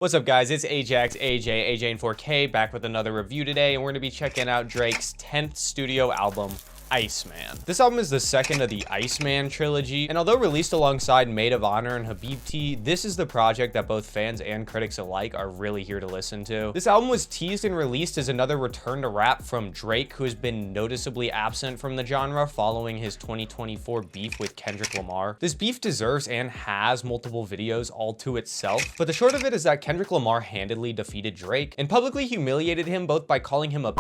What's up, guys? It's Ajax, AJ in 4K, back with another review today, and we're going to be checking out Drake's 10th studio album, ICEMAN. This album is the second of the ICEMAN trilogy, and although released alongside Maid of Honor and Habibti, this is the project that both fans and critics alike are really here to listen to. This album was teased and released as another return to rap from Drake, who has been noticeably absent from the genre following his 2024 beef with Kendrick Lamar. This beef deserves and has multiple videos all to itself, but the short of it is that Kendrick Lamar handedly defeated Drake and publicly humiliated him both by calling him a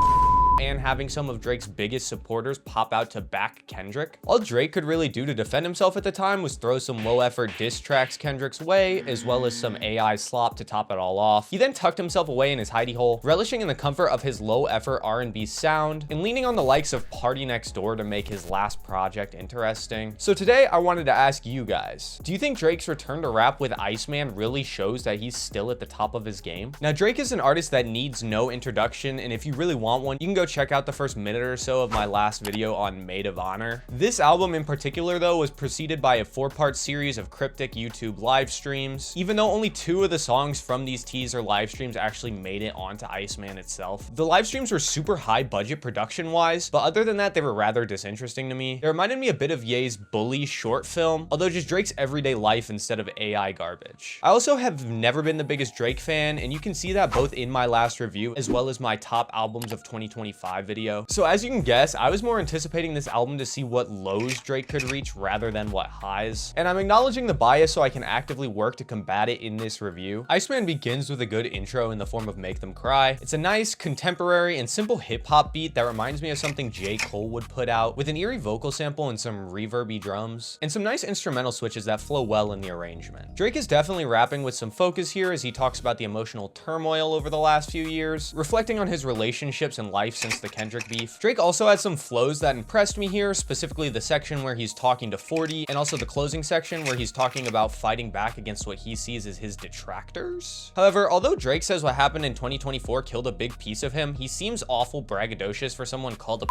and having some of Drake's biggest supporters pop out to back Kendrick. All Drake could really do to defend himself at the time was throw some low-effort diss tracks Kendrick's way, as well as some AI slop to top it all off. He then tucked himself away in his hidey hole, relishing in the comfort of his low-effort R&B sound, and leaning on the likes of Party Next Door to make his last project interesting. So today, I wanted to ask you guys, do you think Drake's return to rap with ICEMAN really shows that he's still at the top of his game? Now, Drake is an artist that needs no introduction, and if you really want one, you can go check out the first minute or so of my last video on Maid of Honor. This album in particular, though, was preceded by a 4-part series of cryptic YouTube live streams, even though only 2 of the songs from these teaser live streams actually made it onto ICEMAN itself. The live streams were super high budget production wise, but other than that, they were rather disinteresting to me. They reminded me a bit of Ye's Bully short film, although just Drake's everyday life instead of AI garbage. I also have never been the biggest Drake fan, and you can see that both in my last review as well as my top albums of 2025 video. So as you can guess, I was more anticipating this album to see what lows Drake could reach rather than what highs. And I'm acknowledging the bias so I can actively work to combat it in this review. ICEMAN begins with a good intro in the form of Make Them Cry. It's a nice, contemporary, and simple hip-hop beat that reminds me of something J. Cole would put out, with an eerie vocal sample and some reverby drums, and some nice instrumental switches that flow well in the arrangement. Drake is definitely rapping with some focus here as he talks about the emotional turmoil over the last few years, reflecting on his relationships and life since the Kendrick beef. Drake also had some flows that impressed me here, specifically the section where he's talking to 40, and also the closing section where he's talking about fighting back against what he sees as his detractors. However, although Drake says what happened in 2024 killed a big piece of him, he seems awful braggadocious for someone called a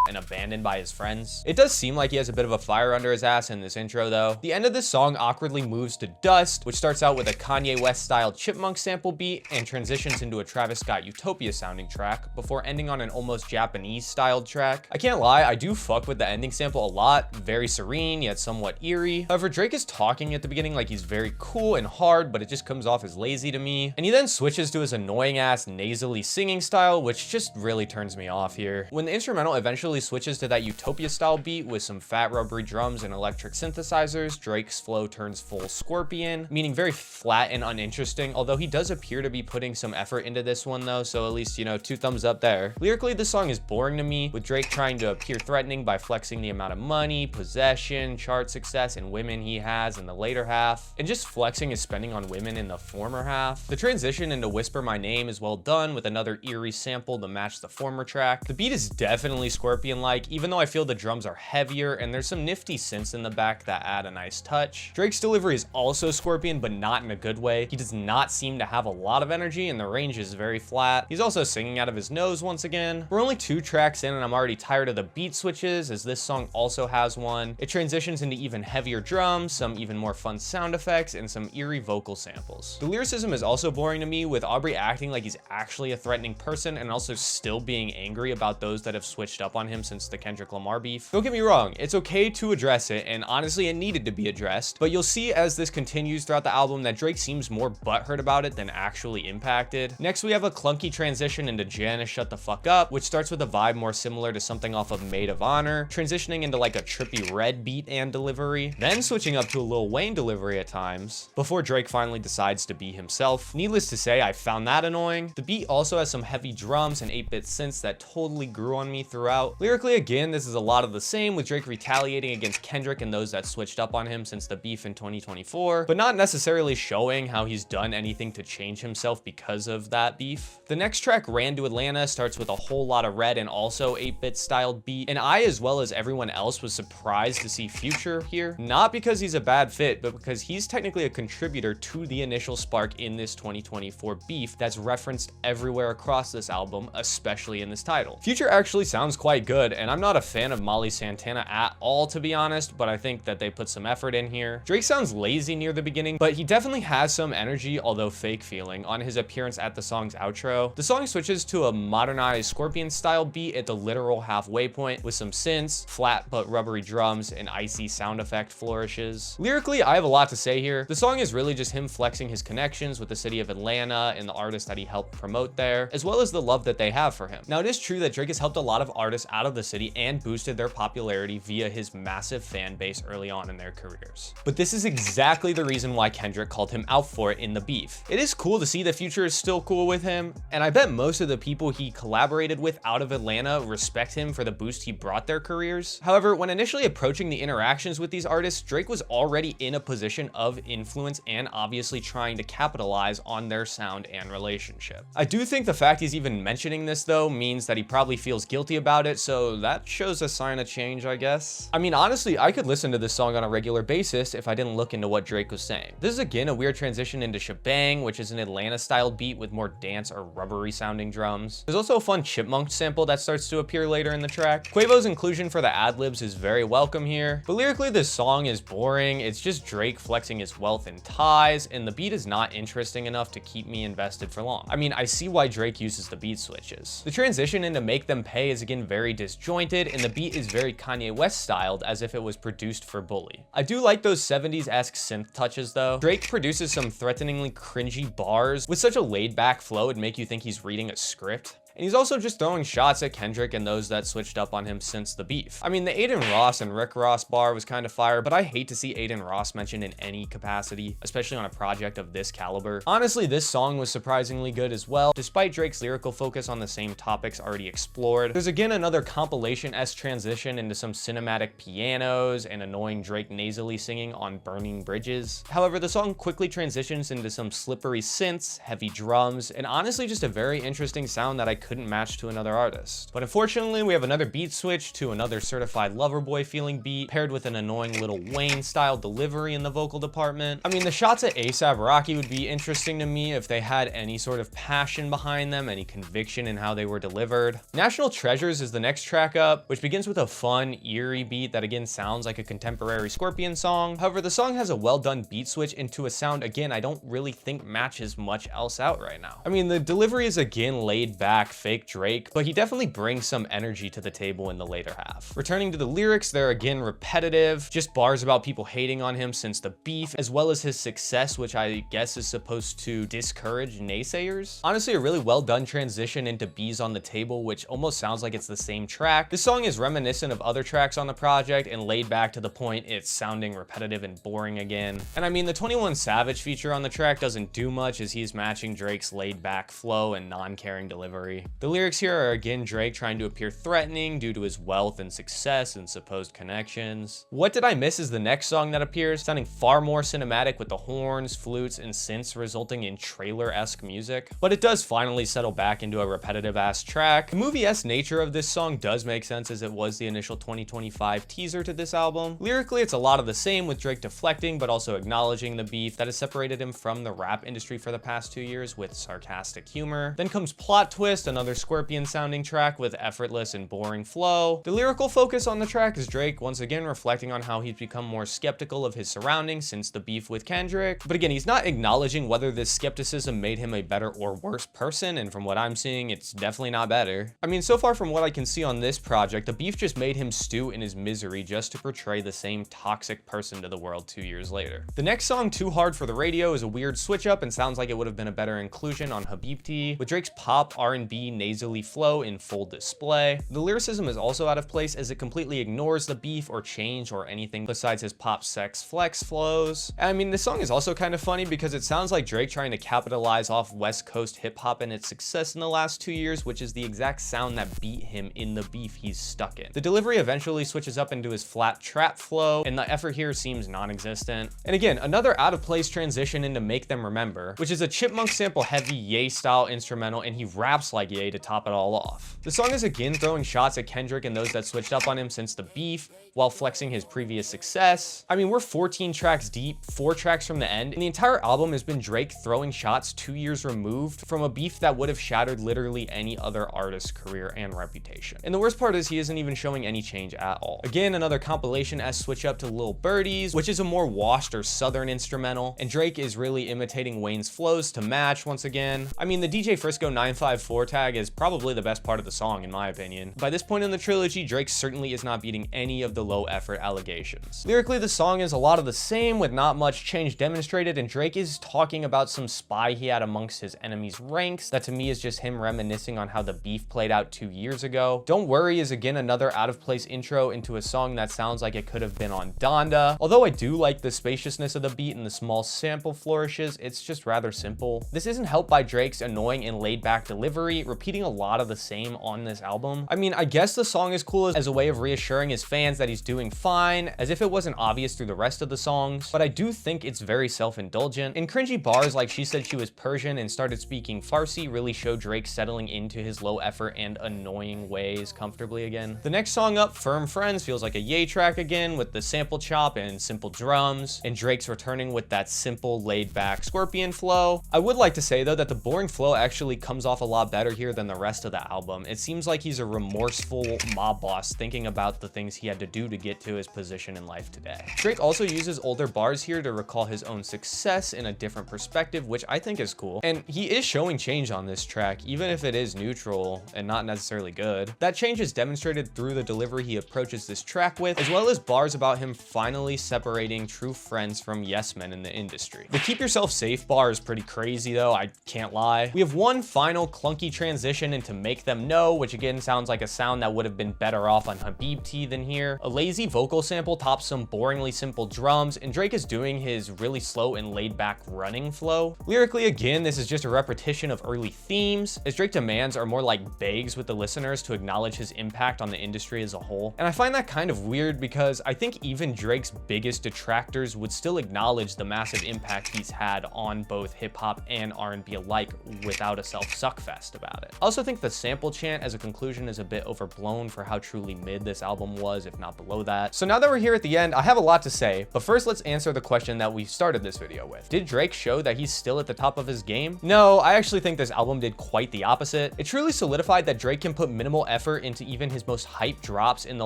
and abandoned by his friends. It does seem like he has a bit of a fire under his ass in this intro, though. The end of this song awkwardly moves to Dust, which starts out with a Kanye West style Chipmunk sample beat and transitions into a Travis Scott Utopia sounding track before ending on an almost Japanese styled track. I can't lie, I do fuck with the ending sample a lot. Very serene yet somewhat eerie. However, Drake is talking at the beginning like he's very cool and hard, but it just comes off as lazy to me. And he then switches to his annoying ass nasally singing style, which just really turns me off here. When the instrumental eventually switches to that Utopia style beat with some fat rubbery drums and electric synthesizers, Drake's flow turns full Scorpion, meaning very flat and uninteresting, although he does appear to be putting some effort into this one though, so at least, 2 thumbs up there. Lyrically, this song is boring to me, with Drake trying to appear threatening by flexing the amount of money, possession, chart success, and women he has in the later half, and just flexing his spending on women in the former half. The transition into Whisper My Name is well done, with another eerie sample to match the former track. The beat is definitely Scorpion like, even though I feel the drums are heavier and there's some nifty synths in the back that add a nice touch. Drake's delivery is also Scorpion, but not in a good way. He does not seem to have a lot of energy and the range is very flat. He's also singing out of his nose once again. We're only 2 tracks in and I'm already tired of the beat switches, as this song also has one. It transitions into even heavier drums, some even more fun sound effects, and some eerie vocal samples. The lyricism is also boring to me, with Aubrey acting like he's actually a threatening person and also still being angry about those that have switched up on him since the Kendrick Lamar beef. Don't get me wrong, it's okay to address it, and honestly it needed to be addressed, but you'll see as this continues throughout the album that Drake seems more butthurt about it than actually impacted. Next, we have a clunky transition into Janice Shut the Fuck Up, which starts with a vibe more similar to something off of Maid of Honor, transitioning into like a trippy Red beat and delivery, then switching up to a Lil Wayne delivery at times, before Drake finally decides to be himself. Needless to say, I found that annoying. The beat also has some heavy drums and 8-bit synths that totally grew on me throughout. Lyrically, again, this is a lot of the same, with Drake retaliating against Kendrick and those that switched up on him since the beef in 2024, but not necessarily showing how he's done anything to change himself because of that beef. The next track, Ran to Atlanta, starts with a whole lot of Red and also 8-bit styled beat, and I, as well as everyone else, was surprised to see Future here, not because he's a bad fit, but because he's technically a contributor to the initial spark in this 2024 beef that's referenced everywhere across this album, especially in this title. Future actually sounds quite good, and I'm not a fan of Molly Santana at all, to be honest, but I think that they put some effort in here. Drake sounds lazy near the beginning, but he definitely has some energy, although fake feeling, on his appearance at the song's outro. The song switches to a modernized Scorpion style beat at the literal halfway point with some synths, flat but rubbery drums, and icy sound effect flourishes. Lyrically, I have a lot to say here. The song is really just him flexing his connections with the city of Atlanta and the artists that he helped promote there, as well as the love that they have for him. Now, it is true that Drake has helped a lot of artists out of the city and boosted their popularity via his massive fan base early on in their careers. But this is exactly the reason why Kendrick called him out for it in the beef. It is cool to see that Future is still cool with him, and I bet most of the people he collaborated with out of Atlanta respect him for the boost he brought their careers. However, when initially approaching the interactions with these artists, Drake was already in a position of influence and obviously trying to capitalize on their sound and relationship. I do think the fact he's even mentioning this though means that he probably feels guilty about it, so that shows a sign of change, I guess. I mean, honestly, I could listen to this song on a regular basis if I didn't look into what Drake was saying. This is again a weird transition into Shebang, which is an Atlanta style beat with more dance or rubbery sounding drums. There's also a fun Chipmunk sample that starts to appear later in the track. Quavo's inclusion for the ad-libs is very welcome here, but lyrically this song is boring. It's just Drake flexing his wealth and ties, and the beat is not interesting enough to keep me invested for long. I mean, I see why Drake uses the beat switches. The transition into Make Them Pay is again very disjointed, and the beat is very Kanye West styled, as if it was produced for Bully. I do like those 70s-esque synth touches though. Drake produces some threateningly cringy bars with such a laid-back flow it'd make you think he's reading a script. And he's also just throwing shots at Kendrick and those that switched up on him since the beef. I mean, the Aiden Ross and Rick Ross bar was kind of fire, but I hate to see Aiden Ross mentioned in any capacity, especially on a project of this caliber. Honestly, this song was surprisingly good as well, despite Drake's lyrical focus on the same topics already explored. There's again another compilation-esque transition into some cinematic pianos and annoying Drake nasally singing on Burning Bridges. However, the song quickly transitions into some slippery synths, heavy drums, and honestly just a very interesting sound that I couldn't match to another artist. But unfortunately, we have another beat switch to another certified lover boy feeling beat paired with an annoying Lil Wayne style delivery in the vocal department. I mean, the shots at A$AP Rocky would be interesting to me if they had any sort of passion behind them, any conviction in how they were delivered. National Treasures is the next track up, which begins with a fun, eerie beat that again sounds like a contemporary Scorpion song. However, the song has a well done beat switch into a sound again I don't really think matches much else out right now. I mean, the delivery is again laid back, fake Drake, but he definitely brings some energy to the table in the later half. Returning to the lyrics, they're again repetitive, just bars about people hating on him since the beef, as well as his success, which I guess is supposed to discourage naysayers. Honestly, a really well done transition into Bees on the Table, which almost sounds like it's the same track. This song is reminiscent of other tracks on the project and laid back to the point it's sounding repetitive and boring again. And I mean, the 21 Savage feature on the track doesn't do much as he's matching Drake's laid back flow and non-caring delivery. The lyrics here are again Drake trying to appear threatening due to his wealth and success and supposed connections. What Did I Miss is the next song that appears, sounding far more cinematic with the horns, flutes, and synths resulting in trailer-esque music. But it does finally settle back into a repetitive-ass track. The movie-esque nature of this song does make sense as it was the initial 2025 teaser to this album. Lyrically, it's a lot of the same with Drake deflecting but also acknowledging the beef that has separated him from the rap industry for the past 2 years with sarcastic humor. Then comes Plot Twist, another Scorpion sounding track with effortless and boring flow. The lyrical focus on the track is Drake once again reflecting on how he's become more skeptical of his surroundings since the beef with Kendrick. But again, he's not acknowledging whether this skepticism made him a better or worse person, and from what I'm seeing, it's definitely not better. I mean, so far from what I can see on this project, the beef just made him stew in his misery just to portray the same toxic person to the world 2 years later. The next song, Too Hard for the Radio, is a weird switch up and sounds like it would have been a better inclusion on Habibti, with Drake's pop R&B nasally flow in full display. The lyricism is also out of place as it completely ignores the beef or change or anything besides his pop sex flex flows. And I mean, this song is also kind of funny because it sounds like Drake trying to capitalize off West Coast hip hop and its success in the last 2 years, which is the exact sound that beat him in the beef he's stuck in. The delivery eventually switches up into his flat trap flow, and the effort here seems non-existent. And again, another out of place transition into Make Them Remember, which is a Chipmunk sample heavy Ye style instrumental, and he raps like Ye to top it all off. The song is again throwing shots at Kendrick and those that switched up on him since the beef, while flexing his previous success. I mean, we're 14 tracks deep, 4 tracks from the end, and the entire album has been Drake throwing shots 2 years removed from a beef that would have shattered literally any other artist's career and reputation. And the worst part is he isn't even showing any change at all. Again, another compilation-esque switch up to Lil Birdies, which is a more washed or southern instrumental, and Drake is really imitating Wayne's flows to match once again. I mean, the DJ Frisco 954 tag is probably the best part of the song in my opinion. By this point in the trilogy, Drake certainly is not beating any of the low effort allegations. Lyrically, the song is a lot of the same with not much change demonstrated, and Drake is talking about some spy he had amongst his enemies' ranks that to me is just him reminiscing on how the beef played out 2 years ago. Don't Worry is again another out of place intro into a song that sounds like it could have been on Donda. Although I do like the spaciousness of the beat and the small sample flourishes, it's just rather simple. This isn't helped by Drake's annoying and laid back delivery, repeating a lot of the same on this album. I mean, I guess the song is cool as a way of reassuring his fans that he's doing fine, as if it wasn't obvious through the rest of the songs, but I do think it's very self-indulgent. And cringy bars like she said she was Persian and started speaking Farsi really show Drake settling into his low effort and annoying ways comfortably again. The next song up, Firm Friends, feels like a Ye track again with the sample chop and simple drums, and Drake's returning with that simple laid back Scorpion flow. I would like to say though that the boring flow actually comes off a lot better here than the rest of the album. It seems like he's a remorseful mob boss thinking about the things he had to do to get to his position in life today. Drake also uses older bars here to recall his own success in a different perspective, which I think is cool. And he is showing change on this track, even if it is neutral and not necessarily good. That change is demonstrated through the delivery he approaches this track with, as well as bars about him finally separating true friends from yes men in the industry. The keep yourself safe bar is pretty crazy though, I can't lie. We have one final clunky transition into Make Them Know, which again sounds like a sound that would have been better off on Habibti than here. A lazy vocal sample tops some boringly simple drums, and Drake is doing his really slow and laid back running flow. Lyrically, again, this is just a repetition of early themes, as Drake demands are more like begs with the listeners to acknowledge his impact on the industry as a whole. And I find that kind of weird because I think even Drake's biggest detractors would still acknowledge the massive impact he's had on both hip hop and R&B alike without a self-suckfest about it. I also think the sample chant as a conclusion is a bit overblown for how truly mid this album was, if not below that. So now that we're here at the end, I have a lot to say, but first let's answer the question that we started this video with. Did Drake show that he's still at the top of his game? No, I actually think this album did quite the opposite. It truly solidified that Drake can put minimal effort into even his most hyped drops in the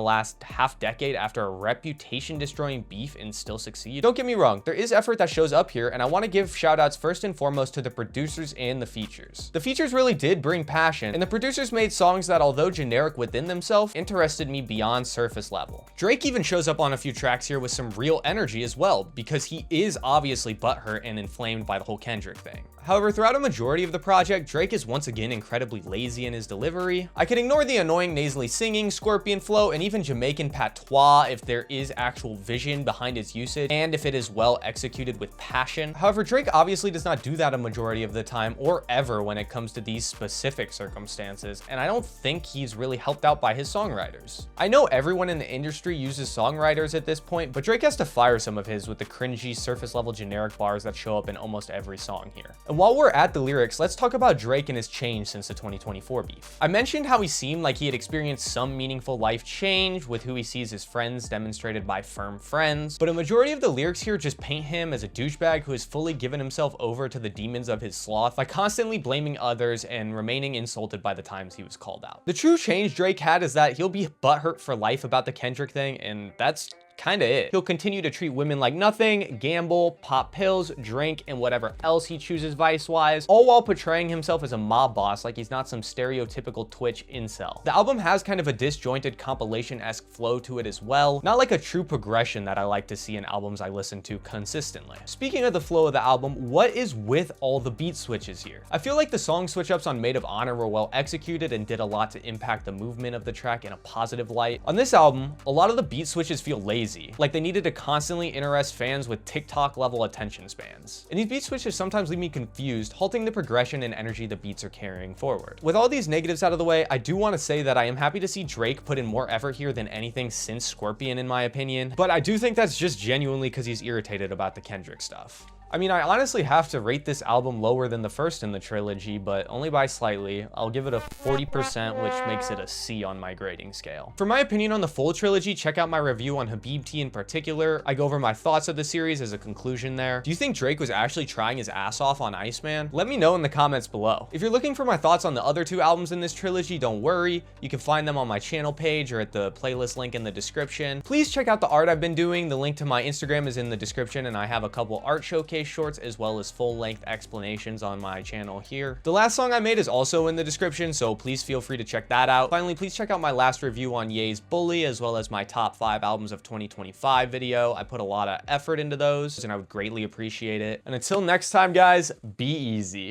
last half decade after a reputation destroying beef and still succeed. Don't get me wrong, there is effort that shows up here, and I want to give shout outs first and foremost to the producers and the features. The features really did bring passion, and the producers made songs that, although generic within themselves, interested me beyond surface level. Drake even shows up on a few tracks here with some real energy as well, because he is obviously butthurt and inflamed by the whole Kendrick thing. However, throughout a majority of the project, Drake is once again incredibly lazy in his delivery. I can ignore the annoying nasally singing, Scorpion flow, and even Jamaican patois if there is actual vision behind its usage and if it is well executed with passion. However, Drake obviously does not do that a majority of the time or ever when it comes to these specific circumstances, and I don't think he's really helped out by his songwriters. I know everyone in the industry uses songwriters at this point, but Drake has to fire some of his with the cringy surface level generic bars that show up in almost every song here. And while we're at the lyrics, let's talk about Drake and his change since the 2024 beef. I mentioned how he seemed like he had experienced some meaningful life change with who he sees as friends demonstrated by Firm Friends, but a majority of the lyrics here just paint him as a douchebag who has fully given himself over to the demons of his sloth by constantly blaming others and remaining insulted by the times he was called out. The true change Drake had is that he'll be butthurt for life about the Kendrick thing, and that's kinda it. He'll continue to treat women like nothing, gamble, pop pills, drink, and whatever else he chooses vice-wise, all while portraying himself as a mob boss like he's not some stereotypical Twitch incel. The album has kind of a disjointed compilation-esque flow to it as well, not like a true progression that I like to see in albums I listen to consistently. Speaking of the flow of the album, what is with all the beat switches here? I feel like the song switch-ups on Maid of Honor were well executed and did a lot to impact the movement of the track in a positive light. On this album, a lot of the beat switches feel lazy, like they needed to constantly interest fans with TikTok level attention spans. And these beat switches sometimes leave me confused, halting the progression and energy the beats are carrying forward. With all these negatives out of the way, I do want to say that I am happy to see Drake put in more effort here than anything since Scorpion in my opinion, but I do think that's just genuinely because he's irritated about the Kendrick stuff. I mean, I honestly have to rate this album lower than the first in the trilogy, but only by slightly. I'll give it a 40%, which makes it a C on my grading scale. For my opinion on the full trilogy, check out my review on Habibti in particular. I go over my thoughts of the series as a conclusion there. Do you think Drake was actually trying his ass off on Iceman? Let me know in the comments below. If you're looking for my thoughts on the other two albums in this trilogy, don't worry. You can find them on my channel page or at the playlist link in the description. Please check out the art I've been doing. The link to my Instagram is in the description, and I have a couple art showcase shorts as well as full-length explanations on my channel here. The last song I made is also in the description, so please feel free to check that out. Finally, please check out my last review on Ye's Bully, as well as my top 5 albums of 2025 video. I put a lot of effort into those, and I would greatly appreciate it. And until next time, guys, be easy.